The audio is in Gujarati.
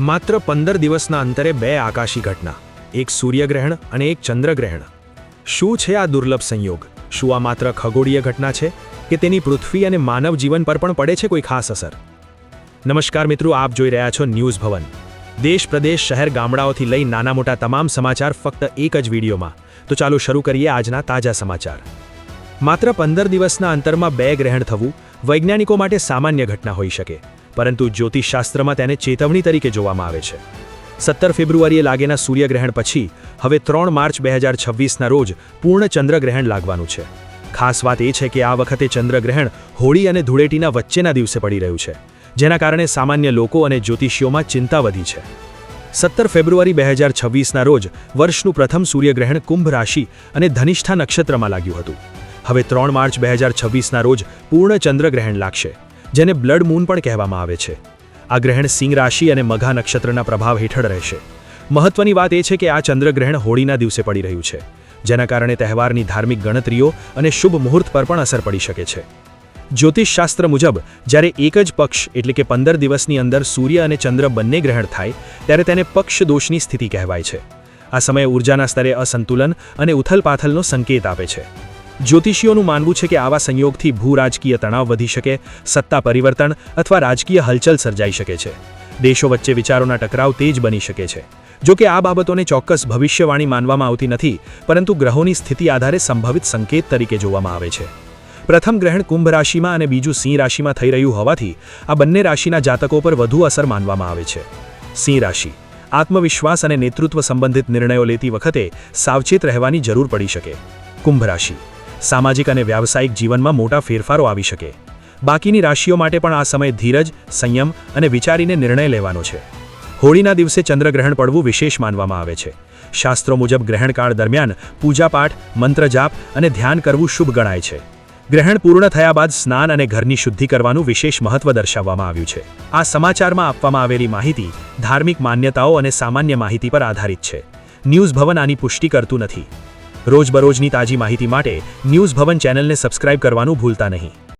માત્ર 15 દિવસના અંતરે બે આકાશી ઘટના, એક સૂર્યગ્રહણ અને એક ચંદ્રગ્રહણ. શું છે આ દુર્લભ સંયોગ? શું આ માત્ર ખગોળીય ઘટના છે કે તેની પૃથ્વી અને માનવ જીવન પર પણ પડે છે કોઈ ખાસ અસર? નમસ્કાર મિત્રો, આપ જોઈ રહ્યા છો ન્યૂઝ ભવન. દેશ પ્રદેશ શહેર ગામડાઓથી લઈ નાના મોટા તમામ સમાચાર ફક્ત એક જ વિડીયોમાં. તો ચાલો શરૂ કરીએ આજના તાજા સમાચાર. માત્ર 15 દિવસના અંતરમાં બે ગ્રહણ થવું વૈજ્ઞાનિકો માટે સામાન્ય ઘટના હોઈ શકે, પરંતુ જ્યોતિષશાસ્ત્રમાં તેને ચેતવણી તરીકે જોવામાં આવે છે. 17 ફેબ્રુઆરીએ લાગેના સૂર્યગ્રહણ પછી હવે 3 માર્ચ 2026ના રોજ પૂર્ણ ચંદ્રગ્રહણ લાગવાનું છે. ખાસ વાત એ છે કે આ વખતે ચંદ્રગ્રહણ હોળી અને ધૂળેટીના વચ્ચેના દિવસે પડી રહ્યું છે, જેના કારણે સામાન્ય લોકો અને જ્યોતિષીઓમાં ચિંતા વધી છે. 17 ફેબ્રુઆરી 2026ના રોજ વર્ષનું પ્રથમ સૂર્યગ્રહણ કુંભ રાશિ અને ધનિષ્ઠા નક્ષત્રમાં લાગ્યું હતું. હવે 3 માર્ચ 2026ના રોજ પૂર્ણ ચંદ્રગ્રહણ લાગશે, જેને બ્લડ મૂન પણ કહેવામાં આવે છે. આ ગ્રહણ સિંહ રાશિ અને મઘા નક્ષત્રના પ્રભાવ હેઠળ રહેશે. મહત્વની વાત એ છે કે આ ચંદ્રગ્રહણ હોળીના દિવસે પડી રહ્યું છે, જેના કારણે તહેવારની ધાર્મિક ગણતરીઓ અને શુભ મુહૂર્ત પર પણ અસર પડી શકે છે. જ્યોતિષશાસ્ત્ર મુજબ જ્યારે એક જ પક્ષ એટલે કે 15 દિવસની અંદર સૂર્ય અને ચંદ્ર બંને ગ્રહણ થાય ત્યારે તેને પક્ષ દોષની સ્થિતિ કહેવાય છે. આ સમયે ઉર્જાના સ્તરે અસંતુલન અને ઉથલપાથલનો સંકેત આપે છે. જ્યોતિષીઓનું માનવું છે કે આવા સંયોગથી ભૂ-રાજકીય તણાવ વધી શકે, સત્તા પરિવર્તન અથવા રાજકીય હલચલ સર્જાઈ શકે છે. દેશો વચ્ચે વિચારોના ટકરાવ તેજ બની શકે છે. જો કે આ બાબતોને ચોક્કસ ભવિષ્યવાણી માનવામાં આવતી નથી, પરંતુ ગ્રહોની સ્થિતિ આધારે સંભવિત સંકેત તરીકે જોવામાં આવે છે. પ્રથમ ગ્રહણ કુંભ રાશિમાં અને બીજું સિંહ રાશિમાં થઈ રહ્યું હોવાથી આ બંને રાશિના જાતકો પર વધુ અસર માનવામાં આવે છે. સિંહ રાશિ આત્મવિશ્વાસ અને નેતૃત્વ સંબંધિત નિર્ણયો લેતી વખતે સાવચેત રહેવાની જરૂર પડી શકે. કુંભ રાશિ સામાજિક અને વ્યાવસાયિક જીવનમાં મોટા ફેરફારો આવી શકે. બાકીની રાશિઓ માટે પણ આ સમય ધીરજ, સંયમ અને વિચારીને નિર્ણય લેવાનો છે. હોળીના દિવસે ચંદ્રગ્રહણ પડવું વિશેષ માનવામાં આવે છે. શાસ્ત્રો મુજબ ગ્રહણકાળ દરમિયાન પૂજાપાઠ, મંત્રજાપ અને ધ્યાન કરવું શુભ ગણાય છે. ગ્રહણ પૂર્ણ થયા બાદ સ્નાન અને ઘરની શુદ્ધિ કરવાનું વિશેષ મહત્વ દર્શાવવામાં આવ્યું છે. આ સમાચારમાં આપવામાં આવેલી માહિતી ધાર્મિક માન્યતાઓ અને સામાન્ય માહિતી પર આધારિત છે. ન્યૂઝ ભવન આની પુષ્ટિ કરતું નથી. રોજબરોજની તાજી માહિતી માટે ન્યૂઝ ભવન ચેનલને સબસ્ક્રાઇબ કરવાનું ભૂલતા નહીં.